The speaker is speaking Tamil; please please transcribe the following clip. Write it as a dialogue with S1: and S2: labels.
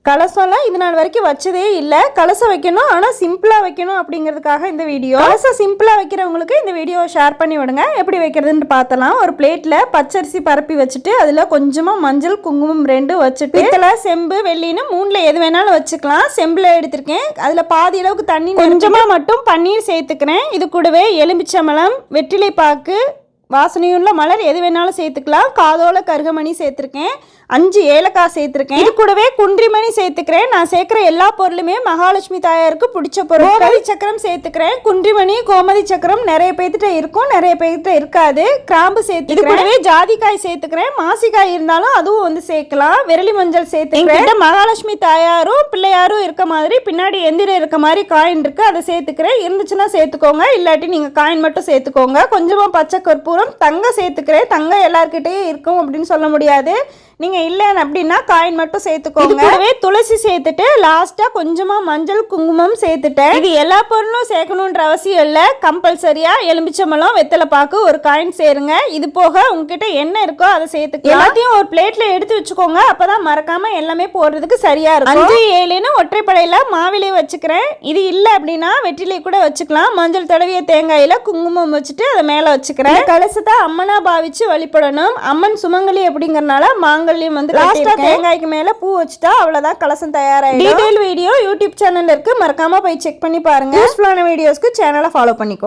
S1: கலசம்லாம் இது நாள் வரைக்கும் வச்சதே இல்லை. கலசம் வைக்கணும், ஆனால் சிம்பிளாக வைக்கணும் அப்படிங்கிறதுக்காக இந்த வீடியோ. கலசம் சிம்பிளாக வைக்கிறவங்களுக்கு இந்த வீடியோவை ஷேர் பண்ணி விடுங்க. எப்படி வைக்கிறதுன்னு பார்த்தலாம். ஒரு பிளேட்டில் பச்சரிசி பரப்பி வச்சுட்டு அதில் கொஞ்சமாக மஞ்சள் குங்குமம் 2 வச்சுட்டு இதில் செம்பு வெள்ளின்னு 3ல் எது வேணாலும் வச்சுக்கலாம். செம்பில் எடுத்திருக்கேன். அதில் பாதி அளவுக்கு தண்ணி, கொஞ்சமாக மட்டும் பன்னீர் சேர்த்துக்கிறேன். இது கூடவே எலுமிச்சம்பழம், வெற்றிலை பாக்கு, வாசனையுள்ள மலர் எது வேணாலும் சேர்த்துக்கலாம். காதோல கருகமணி சேர்த்துருக்கேன். 5 ஏலக்காய் சேர்த்துருக்கேன். இது கூடவே குன்றிமணி சேர்த்துக்கிறேன். நான் சேர்க்குற எல்லா பொருளுமே மகாலட்சுமி தாயாருக்கு பிடிச்ச பொருள். கோமதி சக்கரம் சேர்த்துக்கிறேன். குன்றிமணி கோமதி சக்கரம் நிறைய பேர்த்திட்ட இருக்கும், நிறைய பேர்த்திட்ட இருக்காது. கிராம்பு சேர்த்துக்கிறேன். இது கூடவே ஜாதிக்காய் சேர்த்துக்கிறேன். மாசிக்காய் இருந்தாலும் அதுவும் வந்து சேர்க்கலாம். விரலி மஞ்சள் சேர்த்துக்கிறேன். மகாலட்சுமி தாயாரும் பிள்ளையாரும் இருக்க மாதிரி பின்னாடி எந்திரம் இருக்க மாதிரி காயின் இருக்கு, அதை சேர்த்துக்கிறேன். இருந்துச்சுன்னா சேர்த்துக்கோங்க, இல்லாட்டி நீங்க காயின் மட்டும் சேர்த்துக்கோங்க. கொஞ்சமா பச்சை கற்பூரம், தங்கம் சேர்த்துக்கிறேன். தங்கம் எல்லார்கிட்டயும் இருக்கும் அப்படின்னு சொல்ல முடியாது. நீங்க இல்லைன்னு அப்படின்னா காயின் மட்டும் சேர்த்துக்கோங்க. கூடவே துளசி சேர்த்துட்டு லாஸ்டா கொஞ்சமா மஞ்சள் குங்குமம் சேர்த்துட்டேன். இது எல்லா பொருளும் சேர்க்கணுன்ற அவசியம் இல்லை. கம்பல்சரியா எலுமிச்சம்பழம், வெத்தலை பாக்கு, ஒரு காயின் சேருங்க. இது போக உங்ககிட்ட என்ன இருக்கோ அதை சேர்த்துக்கலாம். எல்லாத்தையும் ஒரு பிளேட்ல எடுத்து வச்சுக்கோங்க. அப்பதான் மறக்காம எல்லாமே போடுறதுக்கு சரியா இருக்கும். 5 7ன்னு ஒற்றைப்படையில மாவிலை வச்சுக்கிறேன். இது இல்லை அப்படின்னா வெற்றிலை கூட வச்சுக்கலாம். மஞ்சள் தடவிய தேங்காயில குங்குமம் வச்சுட்டு அதை மேல வச்சுக்கிறேன். கலசத்தை அம்மனா பாவிச்சு வழிபடணும். அம்மன் சுமங்கலி அப்படிங்கறனால வந்து லாஸ்டா தேங்காய்க்கு மேல பூ வச்சுட்டா அவ்வளவுதான், கலசம் தயாராயிடும். டீடைல் வீடியோ யூடியூப் சேனல்ல இருக்கு, மறக்காம போய் செக் பண்ணி பாருங்க. யூஸ்ஃபுல்லான வீடியோஸ்க்கு சேனலை ஃபாலோ பண்ணிக்கோ.